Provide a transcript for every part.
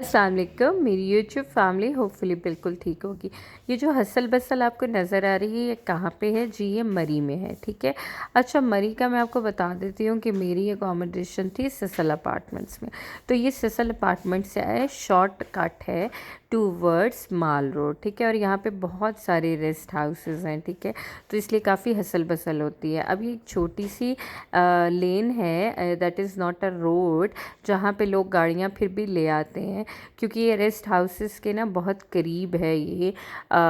अस्सलाम वालेकुम। मेरी यूट्यूब फैमिली होपफुली बिल्कुल ठीक होगी। ये जो हसल बसल आपको नज़र आ रही है ये कहाँ पे है जी? ये मरी में है, ठीक है। अच्छा, मरी का मैं आपको बता देती हूँ कि मेरी अकोमोडेशन थी सिसल अपार्टमेंट्स में। तो ये सिसल अपार्टमेंट से आए शॉर्ट कट है टूवर्ड्स माल रोड, ठीक है। और यहाँ पे बहुत सारे रेस्ट हाउसेस हैं, ठीक है। तो इसलिए काफ़ी हसल बसल होती है। अब ये एक छोटी सी लेन है, that is not a road, जहाँ पे लोग गाड़ियाँ फिर भी ले आते हैं, क्योंकि ये रेस्ट हाउसेस के ना बहुत करीब है ये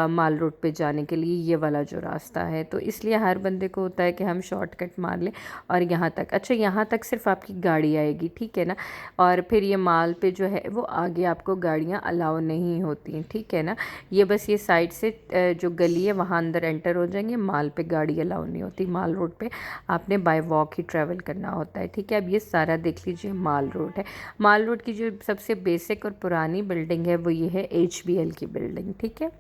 माल रोड पे जाने के लिए ये वाला जो रास्ता है। तो इसलिए हर बंदे को होता है कि हम शॉर्टकट मार लें और यहाँ तक। अच्छा, यहाँ तक सिर्फ आपकी गाड़ी आएगी, ठीक है ना। और फिर ये माल पे जो है वो आगे आपको गाड़ियाँ अलाउ नहीं होती, ठीक है ना। ये बस ये साइड से जो गली है वहाँ अंदर एंटर हो जाएंगे, माल पे गाड़ी अलाउ नहीं होती। माल रोड पे आपने बाय वॉक ही ट्रैवल करना होता है, ठीक है। अब ये सारा देख लीजिए माल रोड है। माल रोड की जो सबसे बेसिक और पुरानी बिल्डिंग है वो ये है एचबीएल की बिल्डिंग, ठीक है।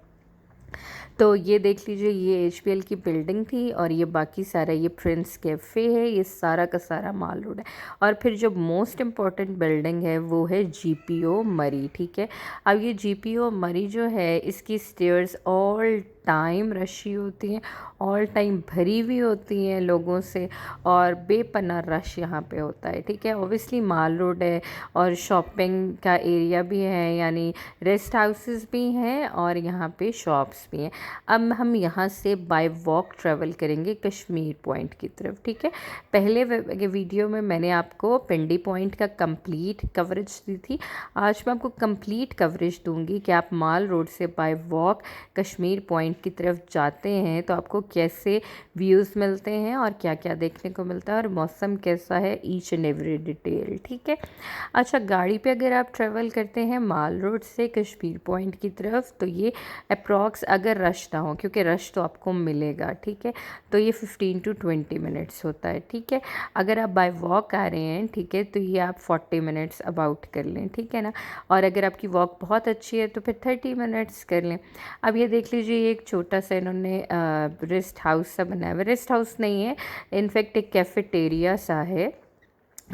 तो ये देख लीजिए, ये एचबीएल की बिल्डिंग थी और ये बाकी सारा ये प्रिंस कैफ़े है, ये सारा का सारा माल रोड है। और फिर जो मोस्ट इम्पॉर्टेंट बिल्डिंग है वो है जीपीओ मरी, ठीक है। अब ये जीपीओ मरी जो है इसकी स्टेयर्स ऑल टाइम रशी होती हैं, ऑल टाइम भरी हुई होती हैं लोगों से, और बेपनाह रश यहाँ पे होता है, ठीक है। ओबियसली माल रोड है और शॉपिंग का एरिया भी है, यानी रेस्ट हाउसेस भी हैं और यहाँ पे शॉप्स भी हैं। अब हम यहाँ से बाय वॉक ट्रैवल करेंगे कश्मीर पॉइंट की तरफ, ठीक है। पहले वीडियो में मैंने आपको पिंडी पॉइंट का कंप्लीट कवरेज दी थी। आज मैं आपको कंप्लीट कवरेज दूंगी कि आप माल रोड से बाय वॉक कश्मीर पॉइंट की तरफ जाते हैं तो आपको कैसे व्यूज़ मिलते हैं और क्या क्या देखने को मिलता है और मौसम कैसा है, ईच एंड एवरी डिटेल, ठीक है। अच्छा, गाड़ी पे अगर आप ट्रैवल करते हैं माल रोड से कश्मीर पॉइंट की तरफ तो ये अप्रॉक्स, अगर रश ना हो, क्योंकि रश तो आपको मिलेगा, ठीक है, तो ये 15 to 20 मिनट्स होता है, ठीक है। अगर आप बाय वॉक आ रहे हैं, ठीक है, तो ये आप 40 मिनट्स अबाउट कर लें, ठीक है ना। और अगर आपकी वॉक बहुत अच्छी है तो फिर 30 मिनट्स कर लें। अब ये देख लीजिए, ये एक छोटा सा इन्होंने रेस्ट हाउस सा बनाया हुआ है। रेस्ट हाउस नहीं है, इनफैक्ट एक कैफेटेरिया सा है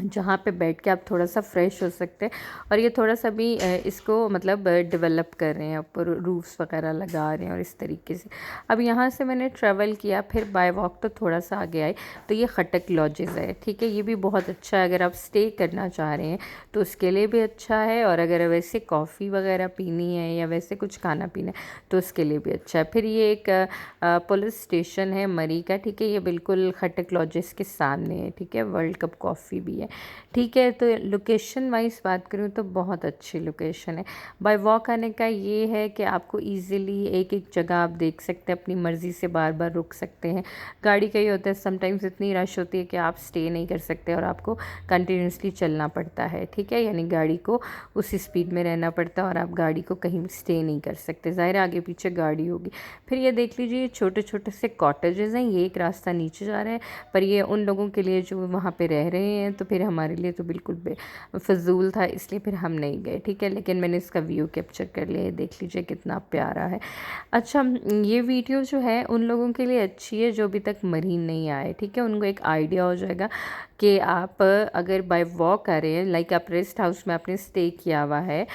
जहाँ पे बैठ के आप थोड़ा सा फ्रेश हो सकते हैं। और ये थोड़ा सा भी इसको मतलब डेवलप कर रहे हैं, ऊपर रूफ्स वगैरह लगा रहे हैं और इस तरीके से। अब यहाँ से मैंने ट्रैवल किया, फिर बाय वॉक तो थोड़ा सा आगे आए तो ये खटक लॉजेस है, ठीक है। ये भी बहुत अच्छा है, अगर आप स्टे करना चाह रहे हैं तो उसके लिए भी अच्छा है, और अगर वैसे कॉफ़ी वगैरह पीनी है या वैसे कुछ खाना पीना है तो उसके लिए भी अच्छा है। फिर ये एक पुलिस स्टेशन है मरी का, ठीक है, ये बिल्कुल खटक लॉजेस के सामने है, ठीक है। वर्ल्ड कप कॉफ़ी भी है, ठीक है। तो लोकेशन वाइज बात करूँ तो बहुत अच्छी लोकेशन है। बाय वॉक आने का ये है कि आपको इजीली एक एक जगह आप देख सकते हैं, अपनी मर्ज़ी से बार बार रुक सकते हैं। गाड़ी का ये होता है समटाइम्स इतनी रश होती है कि आप स्टे नहीं कर सकते और आपको कंटिन्यूसली चलना पड़ता है, ठीक है, यानी गाड़ी को उसी स्पीड में रहना पड़ता है और आप गाड़ी को कहीं स्टे नहीं कर सकते, ज़ाहिर आगे पीछे गाड़ी होगी। फिर ये देख लीजिए, छोटे छोटे से कॉटेजेस हैं, ये एक रास्ता नीचे जा रहा है, पर ये उन लोगों के लिए जो वहाँ पे रह रहे हैं, तो फिर हमारे लिए तो बिल्कुल फजूल था, इसलिए फिर हम नहीं गए, ठीक है। लेकिन मैंने इसका व्यू कैप्चर कर लिया, देख लीजिए कितना प्यारा है। अच्छा, ये वीडियो जो है उन लोगों के लिए अच्छी है जो अभी तक मरीन नहीं आए, ठीक है। उनको एक आइडिया हो जाएगा कि आप अगर बाय वॉक आ रहे हैं, लाइक आप रेस्ट हाउस में आपने स्टे किया हुआ है,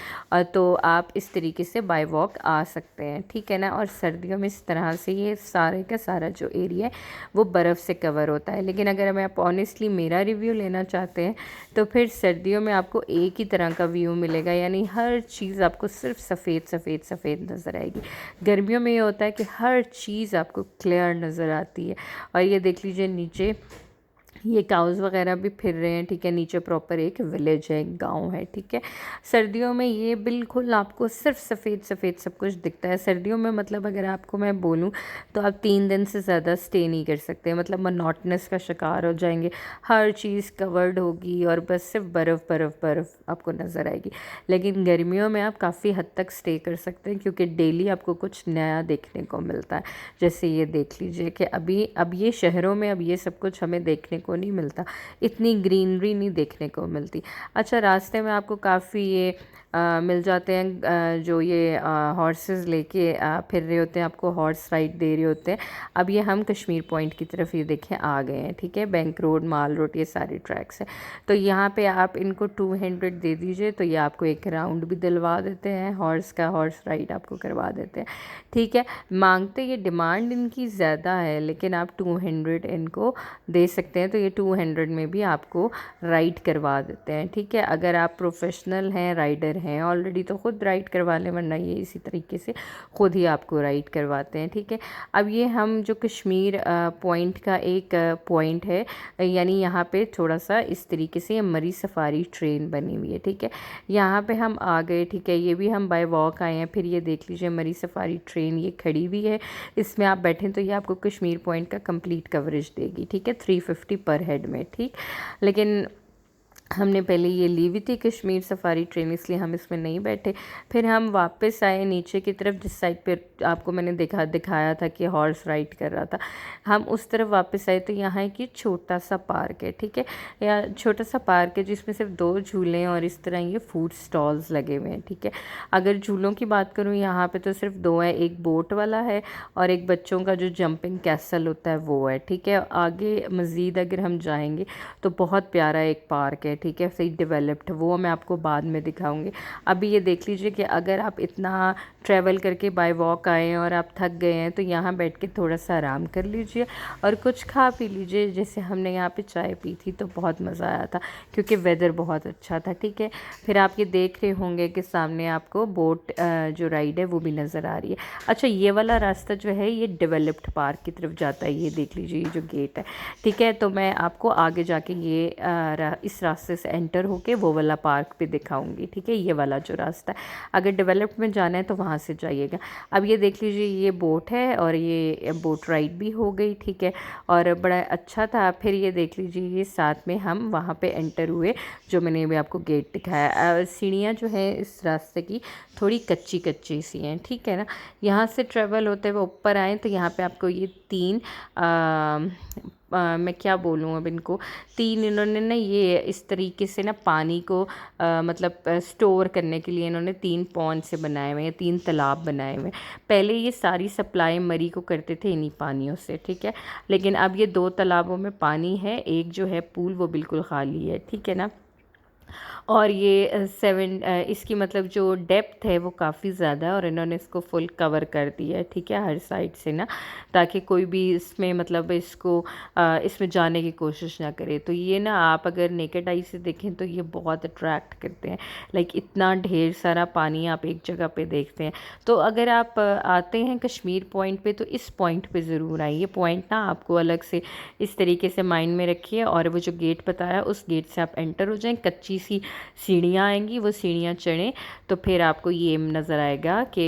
तो आप इस तरीके से बाय वॉक आ सकते हैं, ठीक है ना। और सर्दियों में इस तरह से ये सारे का सारा जो एरिया है वो बर्फ़ से कवर होता है। लेकिन अगर मैं आप ऑनेस्टली मेरा रिव्यू लेना चाहते हैं तो फिर सर्दियों में आपको एक ही तरह का व्यू मिलेगा, यानी हर चीज़ आपको सिर्फ सफ़ेद सफ़ेद सफ़ेद नज़र आएगी। गर्मियों में ये होता है कि हर चीज़ आपको क्लियर नज़र आती है। और ये देख लीजिए, नीचे ये काउज़ वगैरह भी फिर रहे हैं, ठीक है। नीचे प्रॉपर एक विलेज है, एक गांव है, ठीक है। सर्दियों में ये बिल्कुल आपको सिर्फ सफ़ेद सफ़ेद सब कुछ दिखता है। सर्दियों में मतलब अगर आपको मैं बोलूँ तो आप 3 दिन से ज़्यादा स्टे नहीं कर सकते, मतलब मोनोटोनस का शिकार हो जाएंगे। हर चीज़ कवर्ड होगी और बस सिर्फ बर्फ़ बर्फ़ बर्फ़ आपको नज़र आएगी। लेकिन गर्मियों में आप काफ़ी हद तक स्टे कर सकते हैं, क्योंकि डेली आपको कुछ नया देखने को मिलता है। जैसे ये देख लीजिए कि अब ये शहरों में अब ये सब कुछ हमें देखने को नहीं मिलता, इतनी ग्रीनरी नहीं देखने को मिलती। अच्छा, रास्ते में आपको काफ़ी ये मिल जाते हैं जो ये हॉर्सेस लेके फिर रहे होते हैं, आपको हॉर्स राइड दे रहे होते हैं। अब ये हम कश्मीर पॉइंट की तरफ ये देखें आ गए हैं, ठीक है। बैंक रोड, माल रोड, ये सारे ट्रैक्स हैं। तो यहाँ पे आप इनको 200 दे दीजिए तो ये आपको एक राउंड भी दिलवा देते हैं, हॉर्स का हॉर्स राइड आपको करवा देते हैं, ठीक है। मांगते ये डिमांड इनकी ज़्यादा है, लेकिन आप 200 इनको दे सकते हैं तो ये 200 में भी आपको राइड करवा देते हैं, ठीक है। अगर आप प्रोफेशनल हैं, राइडर हैं ऑलरेडी, तो ख़ुद राइड करवा लें, वरना ये इसी तरीके से ख़ुद ही आपको राइड करवाते हैं, ठीक है। अब ये हम जो कश्मीर पॉइंट का एक पॉइंट है, यानी यहाँ पे थोड़ा सा इस तरीके से ये मरी सफारी ट्रेन बनी हुई है, ठीक है। यहाँ पे हम आ गए, ठीक है। ये भी हम बाय वॉक आए हैं। फिर ये देख लीजिए मरी सफारी ट्रेन ये खड़ी हुई है, इसमें आप बैठें तो ये आपको कश्मीर पॉइंट का कंप्लीट कवरेज देगी, ठीक है। 350 पर हेड में, ठीक। लेकिन हमने पहले ये ली हुई थी कश्मीर सफ़ारी ट्रेन, इसलिए हम इसमें नहीं बैठे। फिर हम वापस आए नीचे की तरफ, जिस साइड पे आपको मैंने दिखाया था कि हॉर्स राइड कर रहा था, हम उस तरफ वापस आए तो यहाँ एक ये छोटा सा पार्क है, ठीक है। या छोटा सा पार्क है जिसमें सिर्फ 2 झूले हैं और इस तरह ये फूड स्टॉल्स लगे हुए हैं, ठीक है। अगर झूलों की बात करूँ यहाँ पर तो सिर्फ 2 है, एक बोट वाला है और एक बच्चों का जो जंपिंग कैसल होता है वो है, ठीक है। आगे मज़ीद अगर हम जाएँगे तो बहुत प्यारा एक पार्क है, ठीक है, सही डेवलप्ड, वो मैं आपको बाद में दिखाऊंगी। अभी ये देख लीजिए कि अगर आप इतना ट्रैवल करके बाय वॉक आए हैं और आप थक गए हैं तो यहाँ बैठ के थोड़ा सा आराम कर लीजिए और कुछ खा पी लीजिए। जैसे हमने यहाँ पे चाय पी थी तो बहुत मज़ा आया था क्योंकि वेदर बहुत अच्छा था, ठीक है। फिर आप ये देख रहे होंगे कि सामने आपको बोट जो राइड है वो भी नज़र आ रही है। अच्छा, ये वाला रास्ता जो है ये डेवलप्ड पार्क की तरफ जाता है, ये देख लीजिए ये जो गेट है, ठीक है। तो मैं आपको आगे जाके ये इस रास्ते से एंटर होके वो वाला पार्क भी दिखाऊंगी, ठीक है। ये वाला जो रास्ता है, अगर डेवलप्ड में जाना है तो वहाँ से जाइएगा। अब ये देख लीजिए ये बोट है और ये बोट राइड भी हो गई, ठीक है, और बड़ा अच्छा था। फिर ये देख लीजिए ये साथ में हम वहाँ पे एंटर हुए, जो मैंने अभी आपको गेट दिखाया। सीढ़ियाँ जो है इस रास्ते की थोड़ी कच्ची कच्ची सी हैं, ठीक है ना। यहाँ से ट्रेवल होते हुए ऊपर आए तो यहाँ पे आपको ये 3 मैं क्या बोलूँ अब इनको, 3 इन्होंने ना ये इस तरीके से ना पानी को मतलब स्टोर करने के लिए इन्होंने 3 पॉन्ड से बनाए हुए हैं, 3 तालाब बनाए हुए हैं। पहले ये सारी सप्लाई मरी को करते थे इन्हीं पानियों से, ठीक है। लेकिन अब ये 2 तालाबों में पानी है, एक जो है पूल वो बिल्कुल खाली है, ठीक है ना। और ये 7 इसकी मतलब जो डेप्थ है वो काफ़ी ज़्यादा है और इन्होंने इसको फुल कवर कर दिया है, ठीक है, हर साइड से ना, ताकि कोई भी इसमें मतलब इसको इसमें जाने की कोशिश ना करे। तो ये ना आप अगर नेकेड आई से देखें तो ये बहुत अट्रैक्ट करते हैं, लाइक इतना ढेर सारा पानी आप एक जगह पे देखते हैं। तो अगर आप आते हैं कश्मीर पॉइंट पे तो इस पॉइंट पे ज़रूर आइए। पॉइंट ना आपको अलग से इस तरीके से माइंड में रखिए और वो जो गेट बताया उस गेट से आप एंटर हो जाएं। कच्ची सी सीढ़ियाँ आएंगी, वो सीढ़ियाँ चढ़ें तो फिर आपको ये नज़र आएगा कि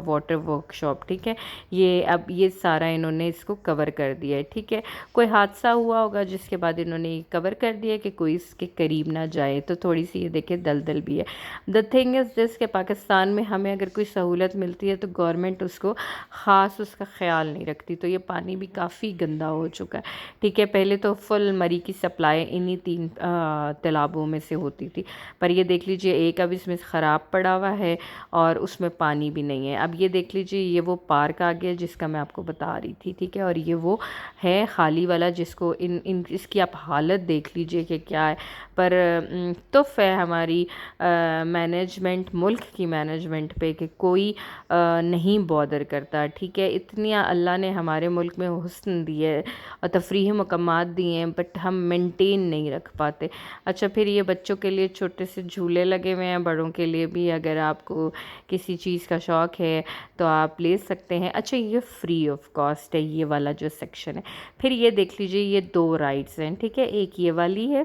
वाटर वर्कशॉप, ठीक है। ये अब ये सारा इन्होंने इसको कवर कर दिया है, ठीक है। कोई हादसा हुआ होगा जिसके बाद इन्होंने ये कवर कर दिया कि कोई इसके करीब ना जाए, तो थोड़ी सी ये देखें दलदल भी है। द थिंग इज़ दिस कि पाकिस्तान में हमें अगर कोई सहूलत मिलती है तो गवर्नमेंट उसको ख़ास उसका ख्याल नहीं रखती। तो ये पानी भी काफ़ी गंदा हो चुका है, ठीक है। पहले तो फुल मरी की सप्लाई इन्हीं 3 तालाबों में से होती थी, पर ये देख लीजिए एक अब इसमें ख़राब पड़ा हुआ है और उसमें पानी भी नहीं है। अब ये देख लीजिए ये वो पार्क आ गया जिसका मैं आपको बता रही थी, ठीक है। और ये वो है खाली वाला जिसको इन इसकी आप हालत देख लीजिए कि क्या है। पर तुफ़ है हमारी मैनेजमेंट, मुल्क की मैनेजमेंट पे कि कोई नहीं बॉदर करता, ठीक है। इतनी अल्लाह ने हमारे मुल्क में हुस्न दिए है और तफरीही मकामात दिए हैं, बट हम मेंटेन नहीं रख पाते। अच्छा, फिर ये बच्चों के लिए छोटे से झूले लगे हुए हैं, बड़ों के लिए भी अगर आपको किसी चीज़ का शौक़ है तो आप ले सकते हैं। अच्छा, ये फ्री ऑफ कॉस्ट है ये वाला जो सेक्शन है। फिर ये देख लीजिए ये 2 राइड्स हैं, ठीक है। एक ये वाली है,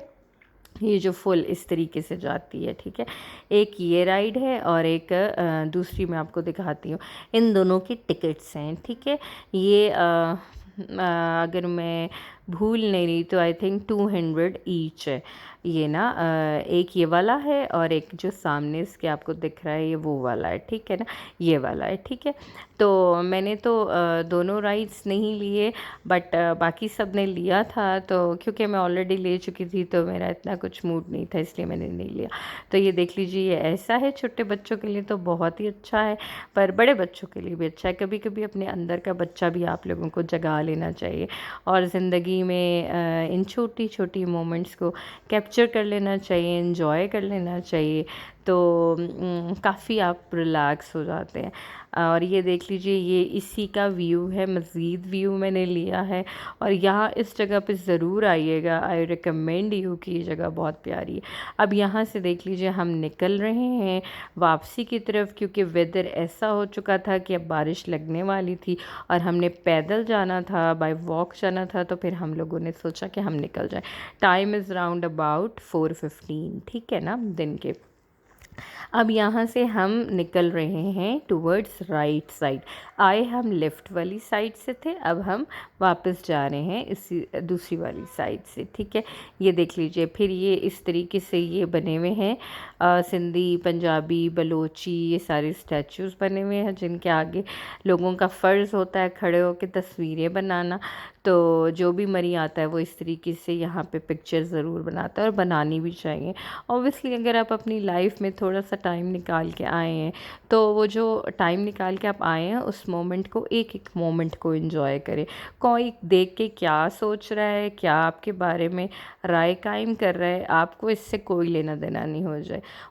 ये जो फुल इस तरीके से जाती है, ठीक है। एक ये राइड है और एक दूसरी मैं आपको दिखाती हूँ। इन दोनों की टिकट्स हैं, ठीक है। ये अगर मैं भूल नहीं रही तो आई थिंक 200 ईच है ये ना। एक ये वाला है और एक जो सामने इसके आपको दिख रहा है ये वो वाला है, ठीक है ना, ये वाला है, ठीक है। तो मैंने तो दोनों राइड्स नहीं लिए, बट बाकी सब ने लिया था, तो क्योंकि मैं ऑलरेडी ले चुकी थी तो मेरा इतना कुछ मूड नहीं था, इसलिए मैंने नहीं लिया। तो ये देख लीजिए, ये ऐसा है, छोटे बच्चों के लिए तो बहुत ही अच्छा है, पर बड़े बच्चों के लिए भी अच्छा है। कभी कभी अपने अंदर का बच्चा भी आप लोगों को जगा लेना चाहिए और ज़िंदगी में इन छोटी छोटी मोमेंट्स को कैप्चर कर लेना चाहिए, एंजॉय कर लेना चाहिए, तो काफ़ी आप रिलैक्स हो जाते हैं। और ये देख लीजिए, ये इसी का व्यू है, मज़ीद व्यू मैंने लिया है। और यहाँ इस जगह पे ज़रूर आइएगा, आई रिकमेंड यू कि ये जगह बहुत प्यारी है। अब यहाँ से देख लीजिए हम निकल रहे हैं वापसी की तरफ, क्योंकि वेदर ऐसा हो चुका था कि अब बारिश लगने वाली थी और हमने पैदल जाना था, बाय वॉक जाना था, तो फिर हम लोगों ने सोचा कि हम निकल जाएं। टाइम इज़ राउंड अबाउट 4:15, ठीक है ना, दिन के। अब यहाँ से हम निकल रहे हैं टूवर्ड्स राइट साइड। आए हम लेफ़्ट वाली साइड से थे, अब हम वापस जा रहे हैं इसी दूसरी वाली साइड से, ठीक है। ये देख लीजिए, फिर ये इस तरीके से ये बने हुए हैं सिंधी, पंजाबी, बलोची, ये सारे स्टैचूज़ बने हुए हैं जिनके आगे लोगों का फ़र्ज़ होता है खड़े होकर तस्वीरें बनाना। तो जो भी मरी आता है वो इस तरीके से यहाँ पे पिक्चर ज़रूर बनाता है, और बनानी भी चाहिए। ऑब्वियसली अगर आप अपनी लाइफ में थोड़ा सा टाइम निकाल के आए हैं, तो वो जो टाइम निकाल के आप आए हैं उस मोमेंट को, एक एक मोमेंट को एंजॉय करें। कोई देख के क्या सोच रहा है, क्या आपके बारे में राय कायम कर रहा है, आपको इससे कोई लेना देना नहीं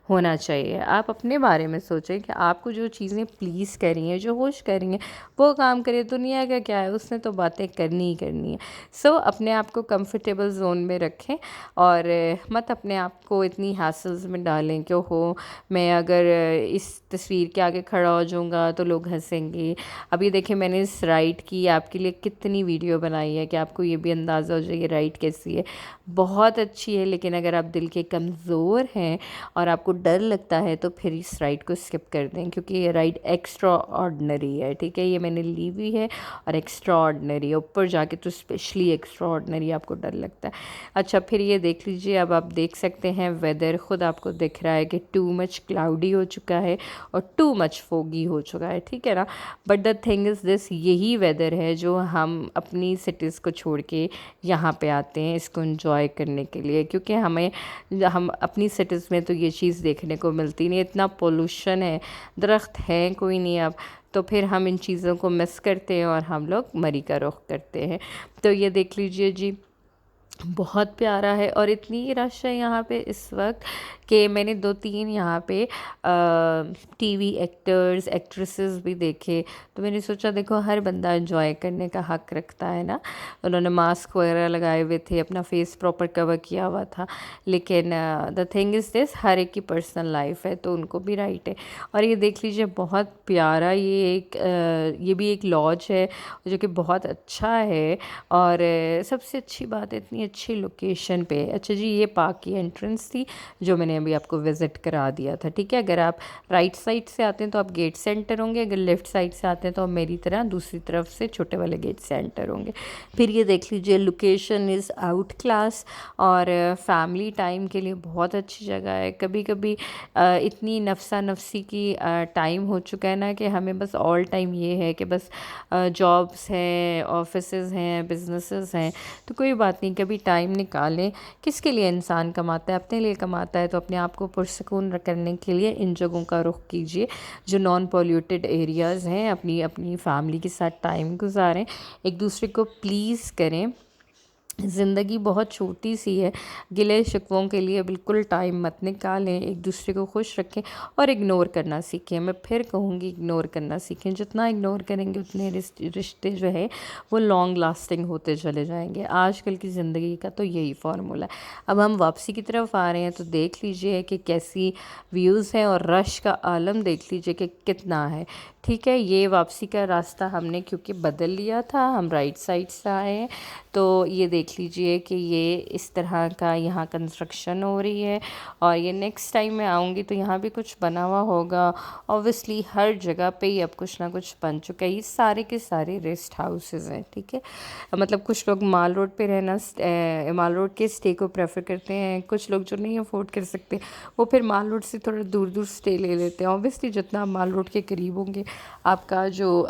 होना चाहिए। आप अपने बारे में सोचें कि आपको जो चीज़ें प्लीज़ कर रही हैं, जो खुश कर रही हैं, वो काम करें। दुनिया का क्या है, उसने तो बातें करनी ही करनी है। सो अपने आप को कंफर्टेबल जोन में रखें और मत अपने आप को इतनी हैसल्स में डालें कि हो मैं अगर इस तस्वीर के आगे खड़ा हो जाऊंगा तो लोग हंसेंगे। अभी देखिए, मैंने इस राइड की आपके लिए कितनी वीडियो बनाई है कि आपको ये भी अंदाज़ा हो जाए ये राइड कैसी है। बहुत अच्छी है, लेकिन अगर आप दिल के कमज़ोर हैं और आपको डर लगता है तो फिर इस राइड को स्किप कर दें, क्योंकि ये राइड एक्स्ट्रा ऑर्डिनरी है, ठीक है। ये मैंने ली हुई है और एक्स्ट्रा ऑर्डिनरी है, ऊपर जाके तो स्पेशली एक्स्ट्रा ऑर्डिनरी आपको डर लगता है। अच्छा, फिर ये देख लीजिए, अब आप देख सकते हैं वेदर खुद आपको दिख रहा है कि टू मच क्लाउडी हो चुका है और टू मच फोगी हो चुका है, ठीक है ना। But the thing is this, यही वेदर है जो हम अपनी सिटीज़ को छोड़ के यहाँ पे आते हैं इसको एंजॉय करने के लिए, क्योंकि हम अपनी सिटीज़ में तो ये चीज़ देखने को मिलती नहीं, इतना पोल्यूशन है, दरख्त हैं कोई नहीं अब, तो फिर हम इन चीज़ों को मिस करते हैं और हम लोग मरी का रुख करते हैं। तो ये देख लीजिए जी, बहुत प्यारा है और इतनी रश है यहाँ पे इस वक्त कि मैंने 2-3 यहाँ पे टीवी एक्टर्स एक्ट्रेसेस भी देखे। तो मैंने सोचा देखो, हर बंदा एंजॉय करने का हक रखता है ना। उन्होंने मास्क वगैरह लगाए हुए थे, अपना फेस प्रॉपर कवर किया हुआ था, लेकिन द थिंग इज़ दिस, हर एक की पर्सनल लाइफ है तो उनको भी राइट है। और ये देख लीजिए, बहुत प्यारा ये भी एक लॉज है जो कि बहुत अच्छा है। और सबसे अच्छी बात है, इतनी अच्छी लोकेशन पे। अच्छा जी, ये पार्क की एंट्रेंस थी जो मैंने अभी आपको विज़िट करा दिया था, ठीक है। अगर आप राइट साइड से आते हैं तो आप गेट से एंटर होंगे, अगर लेफ़्ट साइड से आते हैं तो आप मेरी तरह दूसरी तरफ से छोटे वाले गेट से एंटर होंगे। फिर ये देख लीजिए, लोकेशन इज़ आउट क्लास और फैमिली टाइम के लिए बहुत अच्छी जगह है। कभी कभी इतनी नफसा नफसी की टाइम हो चुका है ना कि हमें बस ऑल टाइम ये है कि बस जॉब्स हैं, ऑफिसेज़ हैं, बिजनेसेस हैं, तो कोई बात नहीं, कभी टाइम निकालें। किसके लिए इंसान कमाता है? अपने लिए कमाता है, तो अपने आप को पुरसकून करने के लिए इन जगहों का रुख कीजिए जो नॉन पॉल्यूटेड एरियाज़ हैं। अपनी अपनी फैमिली के साथ टाइम गुजारें, एक दूसरे को प्लीज़ करें। ज़िंदगी बहुत छोटी सी है, गिले शिकवों के लिए बिल्कुल टाइम मत निकालें, एक दूसरे को खुश रखें और इग्नोर करना सीखें। मैं फिर कहूँगी, इग्नोर करना सीखें। जितना इग्नोर करेंगे उतने रिश्ते जो है वो लॉन्ग लास्टिंग होते चले जाएंगे। आजकल की ज़िंदगी का तो यही फार्मूला है। अब हम वापसी की तरफ आ रहे हैं, तो देख लीजिए कि कैसी व्यूज़ हैं और रश का आलम देख लीजिए कि कितना है, ठीक है। ये वापसी का रास्ता हमने क्योंकि बदल लिया था, हम राइट साइड से आए हैं, तो ये देख देख लीजिए कि ये इस तरह का यहाँ कंस्ट्रक्शन हो रही है। और ये नेक्स्ट टाइम मैं आऊँगी तो यहाँ भी कुछ बना हुआ होगा। ऑब्वियसली हर जगह पे ही अब कुछ ना कुछ बन चुका है। ये सारे के सारे रेस्ट हाउसेस हैं, ठीक है। मतलब कुछ लोग माल रोड पे रहना, माल रोड के स्टे को प्रेफर करते हैं। कुछ लोग जो नहीं अफोर्ड कर सकते वो फिर माल रोड से थोड़ा दूर दूर स्टे ले लेते हैं। ऑब्वियसली जितना आप माल रोड के करीब होंगे आपका जो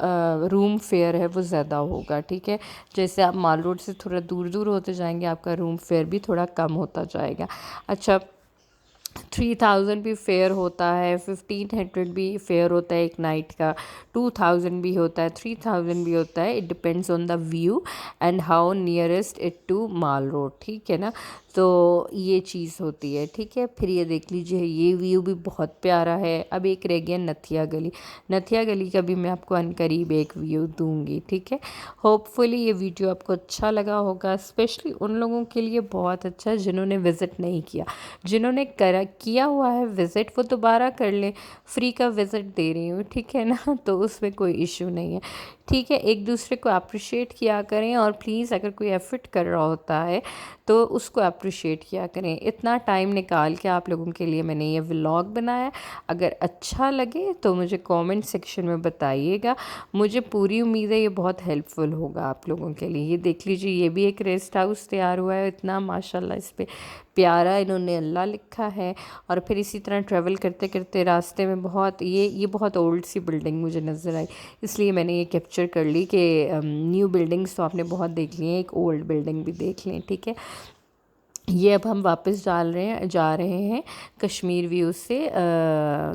रूम फेयर है वो ज़्यादा होगा, ठीक है। जैसे आप माल रोड से थोड़ा दूर दूर होते जाएंगे आपका रूम फेयर भी थोड़ा कम होता जाएगा। अच्छा, 3000 भी फेयर होता है, 1500 भी फेयर होता है एक नाइट का, 2000 भी होता है, 3000 भी होता है। It depends on the view and how nearest it to Mall Road, ठीक है ना। तो ये चीज़ होती है, ठीक है। फिर ये देख लीजिए, ये व्यू भी बहुत प्यारा है। अब एक रह गया नथिया गली। नथिया गली का भी मैं आपको अनकरीब एक व्यू दूंगी, ठीक है। होपफुली ये वीडियो आपको अच्छा लगा होगा, स्पेशली उन लोगों के लिए बहुत अच्छा है जिन्होंने विज़िट नहीं किया। जिन्होंने करा किया हुआ है विज़िट वो दोबारा कर लें, फ्री का विज़िट दे रही हूँ, ठीक है ना। तो उसमें कोई इशू नहीं है, ठीक है। एक दूसरे को अप्रिशिएट किया करें और प्लीज़ अगर कोई एफ़र्ट कर रहा होता है तो उसको अप्रिशिएट किया करें। इतना टाइम निकाल के आप लोगों के लिए मैंने ये व्लॉग बनाया। अगर अच्छा लगे तो मुझे कमेंट सेक्शन में बताइएगा। मुझे पूरी उम्मीद है ये बहुत हेल्पफुल होगा आप लोगों के लिए। ये देख लीजिए, ये भी एक रेस्ट हाउस तैयार हुआ है। इतना माशाल्लाह इस पे प्यारा इन्होंने अल्लाह लिखा है। और फिर इसी तरह ट्रैवल करते करते रास्ते में बहुत ये बहुत ओल्ड सी बिल्डिंग मुझे नज़र आई, इसलिए मैंने ये कैप्चर कर ली कि न्यू बिल्डिंग्स तो आपने बहुत देख ली हैं, एक ओल्ड बिल्डिंग भी देख लें, ठीक है। ये अब हम वापस जा रहे हैं कश्मीर व्यू से,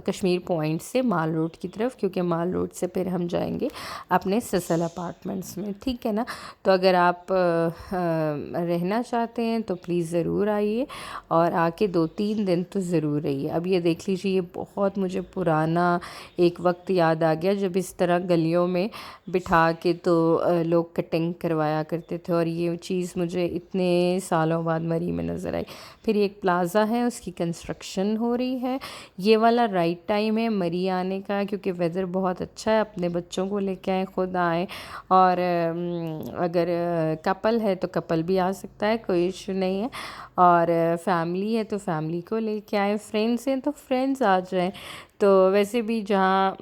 कश्मीर पॉइंट से माल रोड की तरफ, क्योंकि माल रोड से फिर हम जाएंगे अपने ससल अपार्टमेंट्स में, ठीक है ना। तो अगर आप रहना चाहते हैं तो प्लीज़ ज़रूर आइए और आके 2-3 दिन तो ज़रूर रहिए। अब ये देख लीजिए, ये बहुत मुझे पुराना एक वक्त याद आ गया जब इस तरह गलियों में बिठा के तो लोग कटिंग करवाया करते थे, और ये चीज़ मुझे इतने सालों बाद मरी में नज़र आई। फिर एक प्लाज़ा है, उसकी कंस्ट्रक्शन हो रही है। ये वाला राइट टाइम है मरी आने का, क्योंकि वेदर बहुत अच्छा है। अपने बच्चों को लेके आए, खुद आए, और अगर कपल है तो कपल भी आ सकता है, कोई इशू नहीं है। और फैमिली है तो फैमिली को लेके आए, फ्रेंड्स हैं तो फ्रेंड्स आ जाएं। तो वैसे भी जहाँ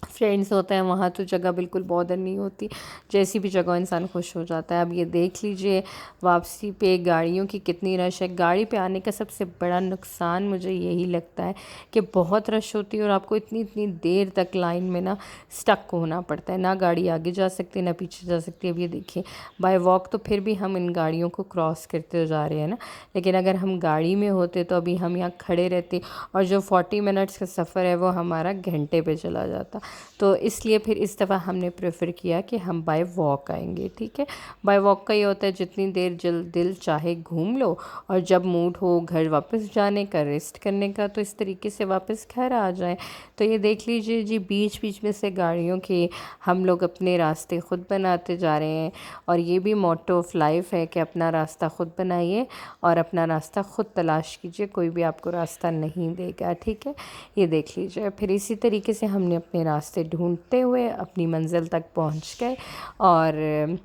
फ्रेंड्स होते हैं वहाँ तो जगह बिल्कुल बॉदर नहीं होती, जैसी भी जगह इंसान खुश हो जाता है। अब ये देख लीजिए, वापसी पे गाड़ियों की कितनी रश है। गाड़ी पे आने का सबसे बड़ा नुकसान मुझे यही लगता है कि बहुत रश होती है और आपको इतनी इतनी देर तक लाइन में ना स्टक होना पड़ता है, ना गाड़ी आगे जा सकती है ना पीछे जा सकती है। अब ये देखिए, बाय वॉक तो फिर भी हम इन गाड़ियों को क्रॉस करते जा रहे हैं ना, लेकिन अगर हम गाड़ी में होते तो अभी हम यहाँ खड़े रहते और जो 40 मिनट्स का सफ़र है वो हमारा घंटे पे चला जाता। तो इसलिए फिर इस दफ़ा हमने प्रेफर किया कि हम बाय वॉक आएंगे, ठीक है। बाय वॉक का ये होता है जितनी देर दिल चाहे घूम लो, और जब मूड हो घर वापस जाने का, रेस्ट करने का, तो इस तरीके से वापस घर आ जाएं। तो ये देख लीजिए जी, बीच बीच में से गाड़ियों के हम लोग अपने रास्ते ख़ुद बनाते जा रहे हैं। और ये भी मोटो ऑफ लाइफ है कि अपना रास्ता ख़ुद बनाइए और अपना रास्ता ख़ुद तलाश कीजिए, कोई भी आपको रास्ता नहीं देगा, ठीक है। ये देख लीजिए, फिर इसी तरीके से हमने अपने रास्ते ढूंढते हुए अपनी मंजिल तक पहुंच गए और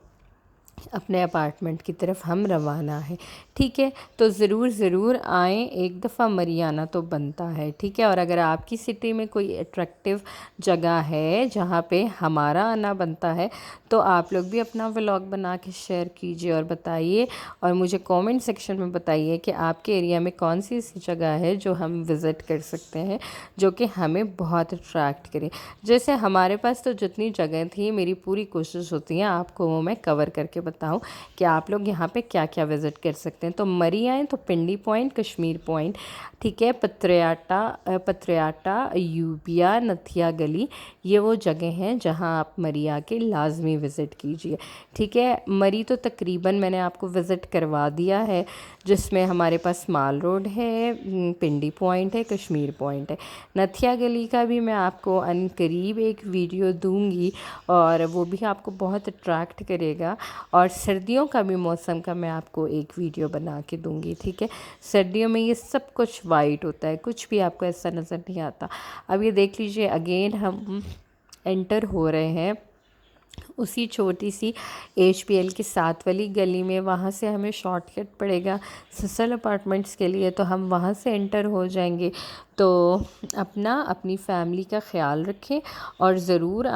अपने अपार्टमेंट की तरफ हम रवाना हैं, ठीक है। तो ज़रूर आएँ, एक दफ़ा मरी आना तो बनता है, ठीक है। और अगर आपकी सिटी में कोई अट्रैक्टिव जगह है जहाँ पे हमारा आना बनता है तो आप लोग भी अपना व्लॉग बना के शेयर कीजिए और बताइए, और मुझे कमेंट सेक्शन में बताइए कि आपके एरिया में कौन सी ऐसी जगह है जो हम विज़िट कर सकते हैं, जो कि हमें बहुत अट्रैक्ट करे। जैसे हमारे पास तो जितनी जगह थी, मेरी पूरी कोशिश होती है आपको वो मैं कवर करके बताऊं कि आप लोग यहाँ पे क्या क्या विज़िट कर सकते हैं। तो मरी आएँ तो पिंडी पॉइंट, कश्मीर पॉइंट, ठीक है, पत्रियाटा, यूबिया, नथिया गली, ये वो जगह हैं जहाँ आप मरी आके लाजमी विज़िट कीजिए, ठीक है। मरी तो तकरीबन मैंने आपको विज़िट करवा दिया है, जिसमें हमारे पास माल रोड है, पिंडी पॉइंट है, कश्मीर पॉइंट है। नथिया गली का भी मैं आपको अनकरीब एक वीडियो दूंगी और वो भी आपको बहुत अट्रैक्ट करेगा। और सर्दियों का भी मौसम का मैं आपको एक वीडियो बना के दूंगी, ठीक है। सर्दियों में ये सब कुछ वाइट होता है, कुछ भी आपको ऐसा नज़र नहीं आता। अब ये देख लीजिए, अगेन हम एंटर हो रहे हैं उसी छोटी सी HPL के साथ वाली गली में, वहाँ से हमें शॉर्टकट पड़ेगा ससल अपार्टमेंट्स के लिए, तो हम वहाँ से एंटर हो जाएंगे। तो अपनी फैमिली का ख्याल रखें और ज़रूर